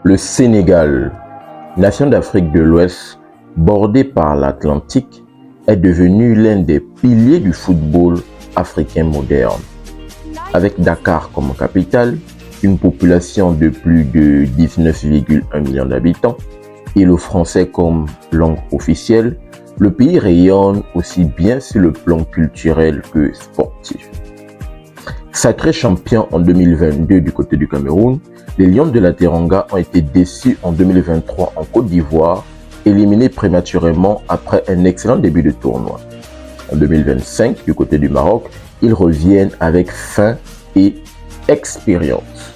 Le Sénégal, nation d'Afrique de l'Ouest, bordée par l'Atlantique, est devenu l'un des piliers du football africain moderne. Avec Dakar comme capitale, une population de plus de 19,1 millions d'habitants et le français comme langue officielle, le pays rayonne aussi bien sur le plan culturel que sportif. Sacré champion en 2022 du côté du Cameroun, les Lions de la Teranga ont été déçus en 2023 en Côte d'Ivoire, éliminés prématurément après un excellent début de tournoi. En 2025, du côté du Maroc, ils reviennent avec faim et expérience.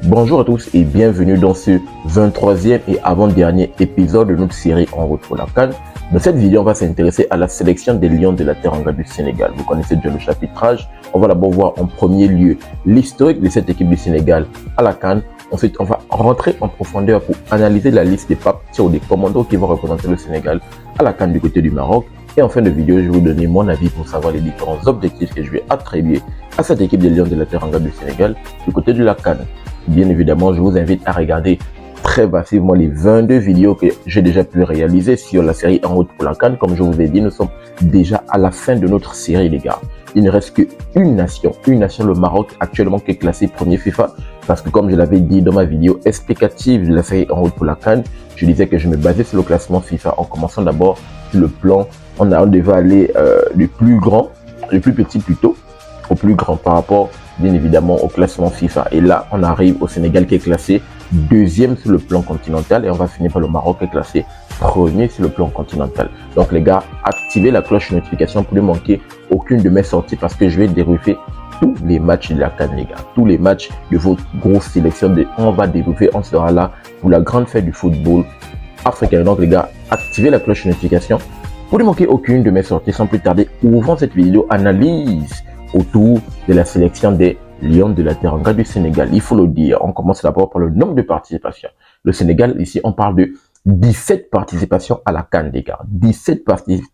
Bonjour à tous et bienvenue dans ce 23e et avant-dernier épisode de notre série En route pour la CAN. Dans cette vidéo, on va s'intéresser à la sélection des Lions de la Teranga du Sénégal. Vous connaissez déjà le chapitrage. On va d'abord voir en premier lieu l'historique de cette équipe du Sénégal à la CAN. Ensuite, on va rentrer en profondeur pour analyser la liste des papetiers ou des commandos qui vont représenter le Sénégal à la CAN du côté du Maroc. Et en fin de vidéo, je vais vous donner mon avis pour savoir les différents objectifs que je vais attribuer à cette équipe des Lions de la Teranga du Sénégal du côté de la CAN. Bien évidemment, je vous invite à regarder très massivement les 22 vidéos que j'ai déjà pu réaliser sur la série En route pour la CAN. Comme je vous ai dit, nous sommes déjà à la fin de notre série, les gars. Il ne reste qu'une nation, le Maroc, actuellement qui est classé premier FIFA. Parce que comme je l'avais dit dans ma vidéo explicative de la série En route pour la CAN, je disais que je me basais sur le classement FIFA en commençant d'abord sur le plan. On devait aller du plus grand, le plus petit plutôt, au plus grand par rapport bien évidemment au classement FIFA. Et là, on arrive au Sénégal qui est classé deuxième sur le plan continental et on va finir par le Maroc qui est classé premier sur le plan continental. Donc les gars, activez la cloche de notification pour ne manquer aucune de mes sorties parce que je vais débriefer tous les matchs de la CAN, les gars. Tous les matchs de vos grosses sélections, on va débriefer, on sera là pour la grande fête du football africain. Donc les gars, activez la cloche de notification pour ne manquer aucune de mes sorties. Sans plus tarder, ouvrons cette vidéo analyse autour de la sélection des Lions de la Teranga du Sénégal. Il faut le dire, on commence d'abord par le nombre de participations. Le Sénégal, ici, on parle de 17 participations à la CAN, les gars. 17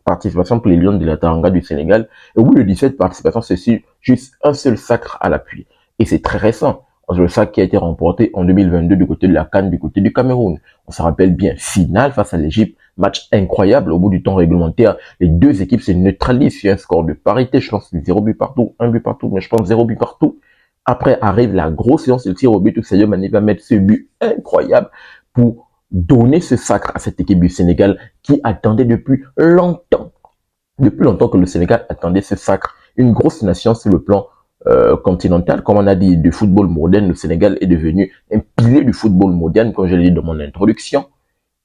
participations pour les Lions de la Teranga du Sénégal. Et au bout de 17 participations, c'est juste un seul sacre à l'appui. Et c'est très récent. Le sacre qui a été remporté en 2022 du côté de la CAN, du côté du Cameroun. On se rappelle bien, finale face à l'Égypte. Match incroyable. Au bout du temps réglementaire, les deux équipes se neutralisent sur un score de parité. Je pense 0 but partout, 1 but partout, mais je pense 0 but partout. Après arrive la grosse séance de tir au but où Sadio Mané va mettre ce but incroyable pour donner ce sacre à cette équipe du Sénégal qui attendait depuis longtemps que le Sénégal attendait ce sacre. Une grosse nation sur le plan continental, comme on a dit, du football moderne. Le Sénégal est devenu un pilier du football moderne, comme je l'ai dit dans mon introduction.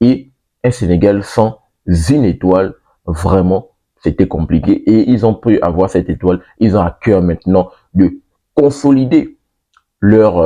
Et un Sénégal sans une étoile, vraiment, c'était compliqué. Et ils ont pu avoir cette étoile. Ils ont à cœur maintenant de consolider leur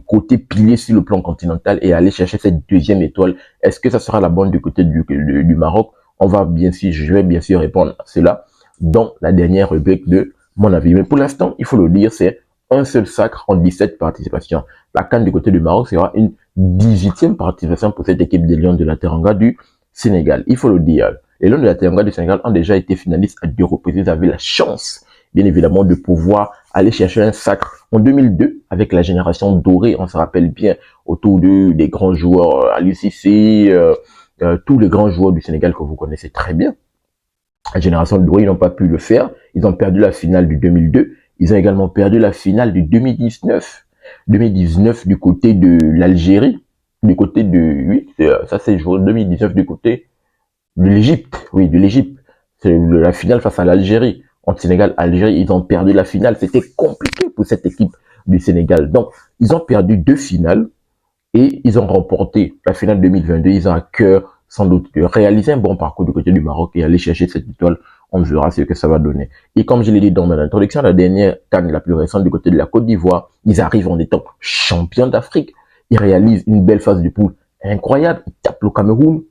côté pilier sur le plan continental et aller chercher cette deuxième étoile. Est-ce que ça sera la bonne du côté du Maroc? Je vais bien sûr répondre à cela dans la dernière rubrique de mon avis. Mais pour l'instant, il faut le dire, c'est un seul sacre en 17 participations. La CAN du côté du Maroc sera une 18e participation pour cette équipe des Lions de la Teranga du Sénégal. Il faut le dire, les Lions de la Teranga du Sénégal ont déjà été finalistes à 2 reprises. Ils avaient la chance, bien évidemment, de pouvoir aller chercher un sacre en 2002 avec la génération dorée. On se rappelle bien autour des grands joueurs, Aliou Cissé, tous les grands joueurs du Sénégal que vous connaissez très bien. La génération dorée, ils n'ont pas pu le faire. Ils ont perdu la finale du 2002. Ils ont également perdu la finale du 2019. 2019 du côté de l'Algérie. Du côté de... Oui, ça c'est 2019 du côté de l'Égypte. Oui, de l'Égypte. C'est la finale face à l'Algérie. En Sénégal-Algérie, ils ont perdu la finale. C'était compliqué pour cette équipe du Sénégal. Donc, ils ont perdu 2 finales et ils ont remporté la finale 2022. Ils ont à cœur, sans doute, de réaliser un bon parcours du côté du Maroc et aller chercher cette étoile. On verra ce que ça va donner. Et comme je l'ai dit dans mon introduction, la dernière CAN la plus récente du côté de la Côte d'Ivoire, ils arrivent en étant champions d'Afrique. Ils réalisent une belle phase de poule incroyable. Ils tapent le Cameroun.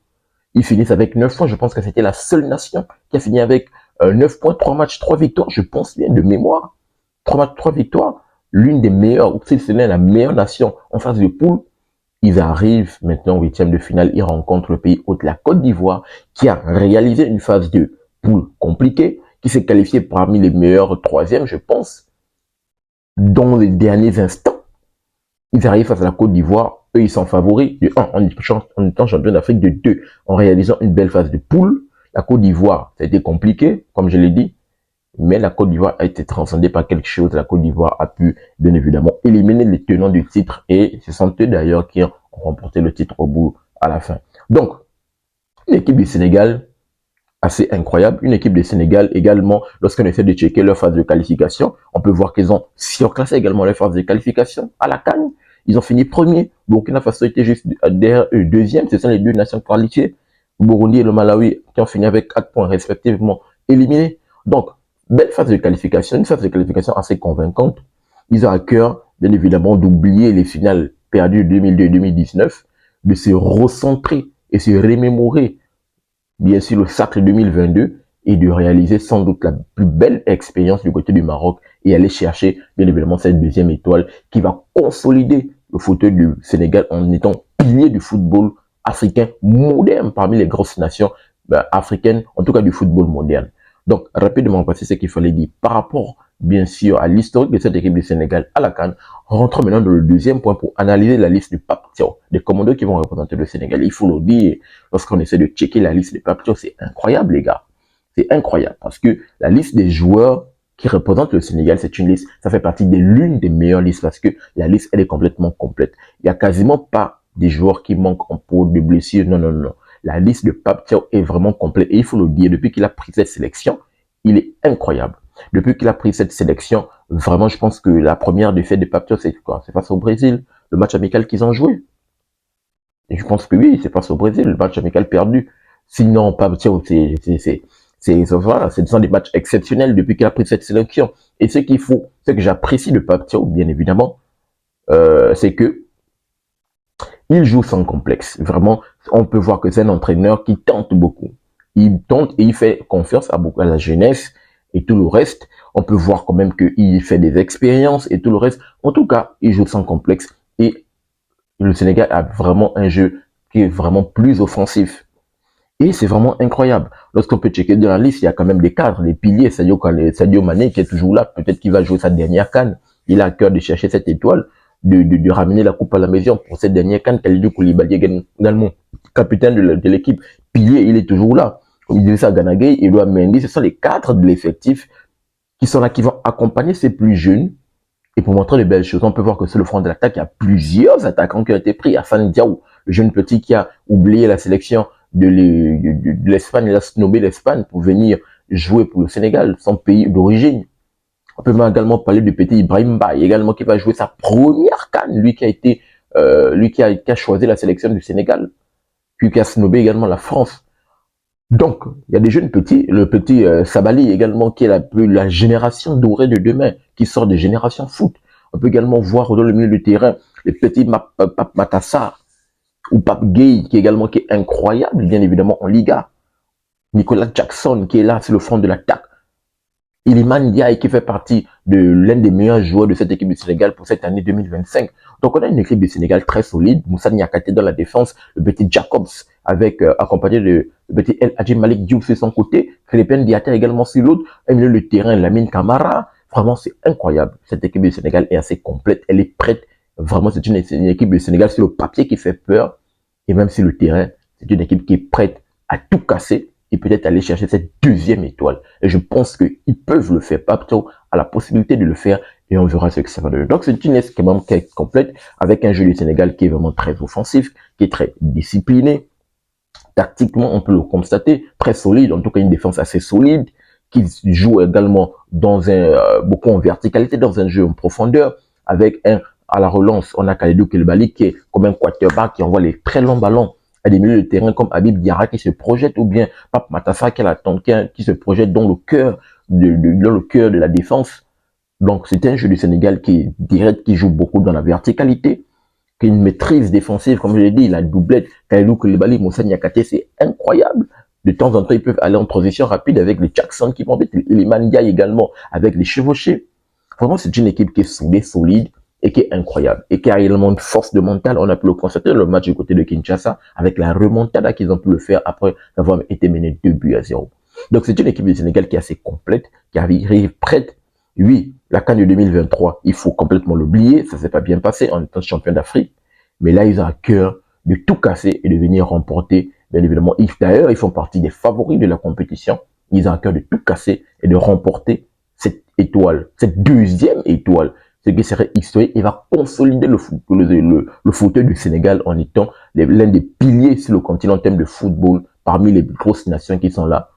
Ils finissent avec 9 points. Je pense que c'était la seule nation qui a fini avec 9 points, 3 matchs, 3 victoires. Je pense bien de mémoire. 3 matchs, 3 victoires. L'une des meilleures, ou si ce n'est la meilleure nation en phase de poule. Ils arrivent maintenant au 8e de finale. Ils rencontrent le pays hôte, la Côte d'Ivoire, qui a réalisé une phase de poule compliquée, qui s'est qualifié parmi les meilleurs 3e, je pense. Dans les derniers instants, ils arrivent face à la Côte d'Ivoire. eux, ils sont favoris. De 1, en étant champion d'Afrique. De 2, en réalisant une belle phase de poule. La Côte d'Ivoire, ça a été compliqué, comme je l'ai dit. Mais la Côte d'Ivoire a été transcendée par quelque chose. La Côte d'Ivoire a pu, bien évidemment, éliminer les tenants du titre. Et ce sont eux, d'ailleurs, qui ont remporté le titre au bout, à la fin. Donc, une équipe du Sénégal, assez incroyable. Une équipe du Sénégal également, lorsqu'on essaie de checker leur phase de qualification, on peut voir qu'ils ont surclassé également leur phase de qualification à la CAN. Ils ont fini premier. Burkina Faso était juste derrière eux, deuxième. Ce sont les deux nations qualifiées. Burundi et le Malawi qui ont fini avec 4 points respectivement éliminés. Donc, belle phase de qualification, une phase de qualification assez convaincante. Ils ont à cœur, bien évidemment, d'oublier les finales perdues 2002 et 2019, de se recentrer et se remémorer, bien sûr, le sacre 2022 et de réaliser sans doute la plus belle expérience du côté du Maroc et aller chercher, bien évidemment, cette deuxième étoile qui va consolider le fauteuil du Sénégal en étant pilier du football africain moderne parmi les grosses nations africaines, en tout cas du football moderne. Donc, rapidement, voici ce qu'il fallait dire par rapport, bien sûr, à l'historique de cette équipe du Sénégal à la CAN. Rentrons maintenant dans le deuxième point pour analyser la liste du Pape Thiaw, des commandos qui vont représenter le Sénégal. Il faut le dire, lorsqu'on essaie de checker la liste des Pape Thiaw, c'est incroyable, les gars. C'est incroyable parce que la liste des joueurs qui représentent le Sénégal, c'est une liste, ça fait partie de l'une des meilleures listes parce que la liste, elle est complètement complète. Il n'y a quasiment pas des joueurs qui manquent en peau de blessures. Non, non, non. La liste de Pape Thiaw est vraiment complète et il faut le dire, depuis qu'il a pris cette sélection, il est incroyable. Depuis qu'il a pris cette sélection, vraiment, je pense que la première défaite de Pape Thiaw, c'est quoi? C'est face au Brésil, le match amical qu'ils ont joué. Et je pense que oui, c'est face au Brésil, le match amical perdu. Sinon, Pape Thiaw, voilà, ce sont des matchs exceptionnels depuis qu'il a pris cette sélection. Et ce qu'il faut, ce que j'apprécie de Pape Thiaw, bien évidemment, c'est que il joue sans complexe. Vraiment, on peut voir que c'est un entraîneur qui tente beaucoup. Il tente et il fait confiance à la jeunesse et tout le reste. On peut voir quand même qu'il fait des expériences et tout le reste. En tout cas, il joue sans complexe. Et le Sénégal a vraiment un jeu qui est vraiment plus offensif. Et c'est vraiment incroyable. Lorsqu'on peut checker dans la liste, il y a quand même des cadres, des piliers. Sadio Mané qui est toujours là. Peut-être qu'il va jouer sa dernière CAN. Il a à cœur de chercher cette étoile. De ramener la coupe à la maison pour cette dernière CAN. Kalidou Koulibaly également, capitaine de l'équipe. Pilier, il est toujours là. Comme Idrissa Gana Gueye, Edouard Mendy, ce sont les cadres de l'effectif qui sont là, qui vont accompagner ces plus jeunes. Et pour montrer de belles choses, on peut voir que sur le front de l'attaque, il y a plusieurs attaquants qui ont été pris. Hassan Diaw, le jeune petit qui a oublié la sélection de l'Espagne, il a snobé l'Espagne pour venir jouer pour le Sénégal, son pays d'origine. On peut également parler du petit Ibrahim Baye, également qui va jouer sa première CAN, lui qui a choisi la sélection du Sénégal, puis qui a snobé également la France. Donc, il y a des jeunes petits, le petit Sabali également, qui est la génération dorée de demain, qui sort de génération foot. On peut également voir dans le milieu du terrain, le petit Pape Matassar, ou Pape Gueye, qui est incroyable, bien évidemment, en Liga. Nicolas Jackson, qui est là sur le front de l'attaque. Iliman Ndiaye, qui fait partie de l'un des meilleurs joueurs de cette équipe du Sénégal pour cette année 2025. Donc, on a une équipe du Sénégal très solide. Moussa Niakate dans la défense, le petit Jacobs, avec accompagné de le petit El Hadji Malik Diouf sur son côté, Crépin Diatta également sur l'autre, un milieu de terrain, Lamine Camara. Vraiment, c'est incroyable. Cette équipe du Sénégal est assez complète. Elle est prête. Vraiment, c'est une équipe du Sénégal sur le papier qui fait peur. Et même sur le terrain, c'est une équipe qui est prête à tout casser et peut-être aller chercher cette deuxième étoile. Et je pense qu'ils peuvent le faire. Pape Thiaw a la possibilité de le faire et on verra ce que ça va donner. Donc, c'est une liste quand même qui est complète avec un jeu du Sénégal qui est vraiment très offensif, qui est très discipliné. Tactiquement, on peut le constater, très solide, en tout cas une défense assez solide, qui joue également dans beaucoup en verticalité, dans un jeu en profondeur, avec à la relance, on a Kalidou Koulibaly qui est comme un quarterback qui envoie les très longs ballons à des milieux de terrain comme Habib Diarra qui se projette, ou bien Pape Matar Sarr qui se projette dans le cœur de la défense. Donc c'est un jeu du Sénégal qui est direct, qui joue beaucoup dans la verticalité, qui a une maîtrise défensive, comme je l'ai dit, la doublette, Kalidou Koulibaly, Moussa Niakate, c'est incroyable. De temps en temps, ils peuvent aller en transition rapide avec les Jackson qui vont mettre Iliman Ndiaye également, avec les chevauchés. Vraiment, c'est une équipe qui est soudée, solide, et qui est incroyable, et qui a également une force de mental. On a pu le constater le match du côté de Kinshasa, avec la remontada qu'ils ont pu le faire après avoir été mené 2-0. Donc c'est une équipe du Sénégal qui est assez complète, qui arrive prête. Oui, la CAN de 2023, il faut complètement l'oublier, ça s'est pas bien passé en étant champion d'Afrique. Mais là, ils ont à cœur de tout casser et de venir remporter. Bien évidemment, d'ailleurs, ils font partie des favoris de la compétition. Ils ont à cœur de tout casser et de remporter cette étoile, cette deuxième étoile, ce qui serait historique. Il va consolider le fauteuil du Sénégal en étant l'un des piliers sur le continent en termes de football parmi les grosses nations qui sont là.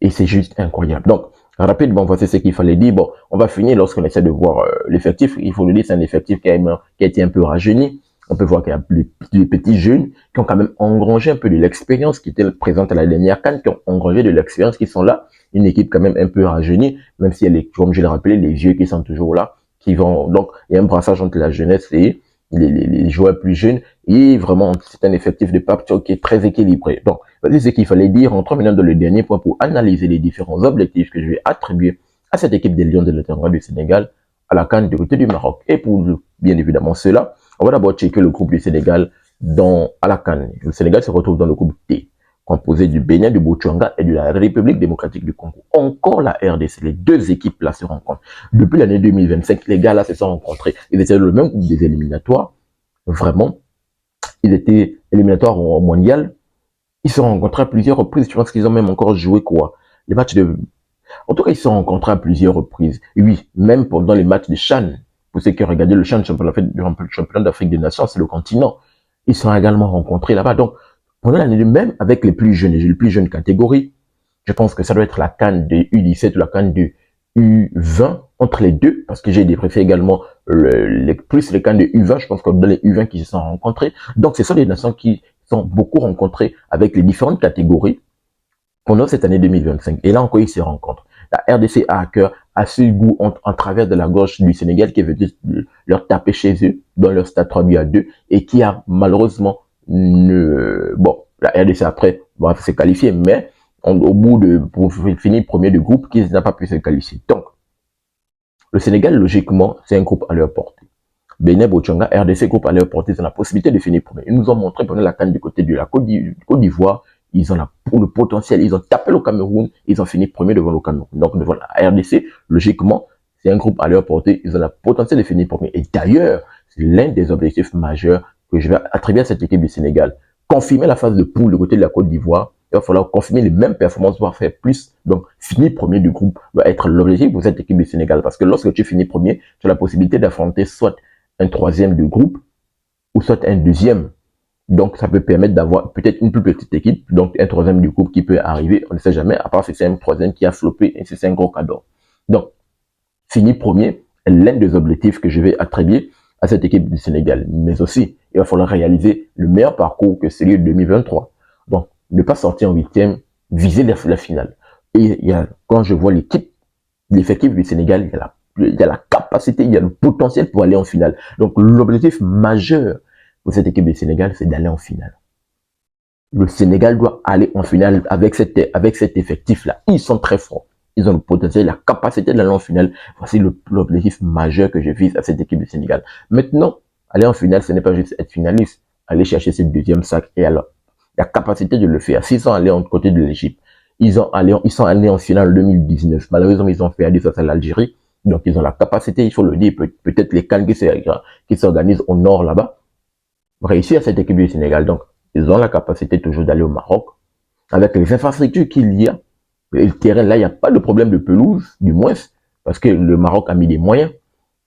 Et c'est juste incroyable. Donc, rapidement, voici ce qu'il fallait dire. Bon, on va finir lorsqu'on essaie de voir l'effectif. Il faut le dire, c'est un effectif qui a été un peu rajeuni. On peut voir qu'il y a les petits jeunes qui ont quand même engrangé un peu de l'expérience, qui étaient présentes à la dernière CAN, qui ont engrangé de l'expérience, qui sont là. Une équipe quand même un peu rajeunie, même si elle est, comme je l'ai rappelé, les vieux qui sont toujours là, qui vont, donc, il y a un brassage entre la jeunesse et les joueurs plus jeunes. Et vraiment, c'est un effectif de Pape Thiaw qui est très équilibré. Donc, voici ce qu'il fallait dire. Entrons maintenant dans le dernier point pour analyser les différents objectifs que je vais attribuer à cette équipe des Lions de la Teranga du Sénégal à la CAN du côté du Maroc. Et pour, bien évidemment, cela, on va d'abord checker le groupe du Sénégal à la CAN. Le Sénégal se retrouve dans le groupe D, composé du Bénin, du Botswana et de la République démocratique du Congo. Encore la RDC, les deux équipes là se rencontrent. Depuis l'année 2025, les gars là se sont rencontrés. Ils étaient dans le même groupe des éliminatoires. Vraiment, ils étaient éliminatoires au mondial. Ils se sont rencontrés à plusieurs reprises. Je pense qu'ils ont même encore joué quoi? Les matchs de... En tout cas, ils se sont rencontrés à plusieurs reprises. Et oui, même pendant les matchs de CHAN. Pour ceux qui ont regardé le CHAN, le championnat d'Afrique des Nations, c'est le continent. Ils se sont également rencontrés là-bas. Donc, pendant l'année même, avec les plus jeunes, les plus jeunes catégories, je pense que ça doit être la CAN de U17 ou la CAN de U20 entre les deux, parce que j'ai préféré également plus les CAN de U20. Je pense que dans les U20 qui se sont rencontrés. Donc, ce sont des nations qui sont beaucoup rencontrés avec les différentes catégories pendant cette année 2025. Et là encore, ils se rencontrent. La RDC a à cœur, a ce goût en travers de la gauche du Sénégal qui veut leur taper chez eux dans leur stade 3-2 et qui a malheureusement bon, la RDC après va se qualifier, mais au bout pour finir premier du groupe, qui n'a pas pu se qualifier. Donc, le Sénégal, logiquement, c'est un groupe à leur portée. Bénin, Botswana, RDC, groupe à leur portée, ils ont la possibilité de finir premier. Ils nous ont montré pendant la CAN du côté de la Côte d'Ivoire, ils ont le potentiel, ils ont tapé le Cameroun, ils ont fini premier devant le Cameroun. Donc devant la RDC, logiquement, c'est un groupe à leur portée, ils ont le potentiel de finir premier. Et d'ailleurs, c'est l'un des objectifs majeurs que je vais attribuer à cette équipe du Sénégal. Confirmer la phase de poule du côté de la Côte d'Ivoire, il va falloir confirmer les mêmes performances, voire faire plus. Donc, finir premier du groupe doit être l'objectif pour cette équipe du Sénégal. Parce que lorsque tu finis premier, tu as la possibilité d'affronter soit un troisième du groupe, ou soit un deuxième. Donc, ça peut permettre d'avoir peut-être une plus petite équipe, donc un troisième du groupe qui peut arriver, on ne sait jamais, à part si c'est un troisième qui a floppé, et si c'est un gros cadeau. Donc, finir premier est l'un des objectifs que je vais attribuer à cette équipe du Sénégal. Mais aussi, il va falloir réaliser le meilleur parcours que celui de 2023. Donc, ne pas sortir en huitième, viser la finale. Et quand je vois l'effectif du Sénégal, il y a la capacité, il y a le potentiel pour aller en finale. Donc, l'objectif majeur pour cette équipe du Sénégal, c'est d'aller en finale. Le Sénégal doit aller en finale avec cet effectif-là. Ils sont très forts. Ils ont le potentiel, la capacité d'aller en finale. Voici l'objectif majeur que je vise à cette équipe du Sénégal. Maintenant, aller en finale, ce n'est pas juste être finaliste. Aller chercher ce deuxième sac et alors, la capacité de le faire. S'ils sont allés en côté de l'Égypte, ils sont allés en finale en 2019. Malheureusement, ils ont perdu face à l'Algérie. Donc, ils ont la capacité, il faut le dire, peut-être les CAN qui s'organisent au nord là-bas, réussir à cette équipe du Sénégal. Donc, ils ont la capacité toujours d'aller au Maroc. Avec les infrastructures qu'il y a, le terrain, là, il n'y a pas de problème de pelouse, du moins, parce que le Maroc a mis des moyens.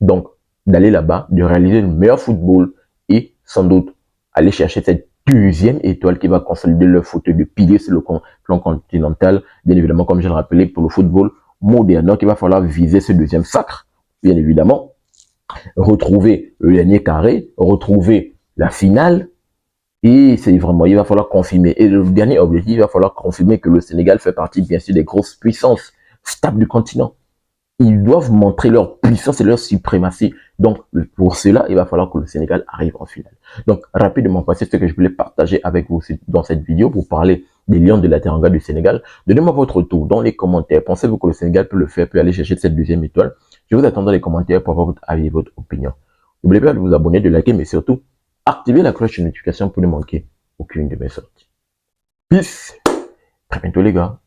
Donc, d'aller là-bas, de réaliser le meilleur football et sans doute aller chercher cette deuxième étoile qui va consolider leur fauteuil de pilier sur le plan continental. Bien évidemment, comme je l'ai rappelé, pour le football moderne. Donc, il va falloir viser ce deuxième sacre, bien évidemment. Retrouver le dernier carré, retrouver la finale. Et c'est vraiment, il va falloir confirmer. Et le dernier objectif, il va falloir confirmer que le Sénégal fait partie, bien sûr, des grosses puissances stables du continent. Ils doivent montrer leur puissance et leur suprématie. Donc, pour cela, il va falloir que le Sénégal arrive en finale. Donc, rapidement, voici ce que je voulais partager avec vous dans cette vidéo pour parler des Lions de la Teranga du Sénégal. Donnez-moi votre tour dans les commentaires. Pensez-vous que le Sénégal peut le faire, peut aller chercher cette deuxième étoile? Je vous attends dans les commentaires pour avoir votre avis et votre opinion. N'oubliez pas de vous abonner, de liker, mais surtout, activez la cloche de notification pour ne manquer aucune de mes sorties. Peace. Très bientôt les gars.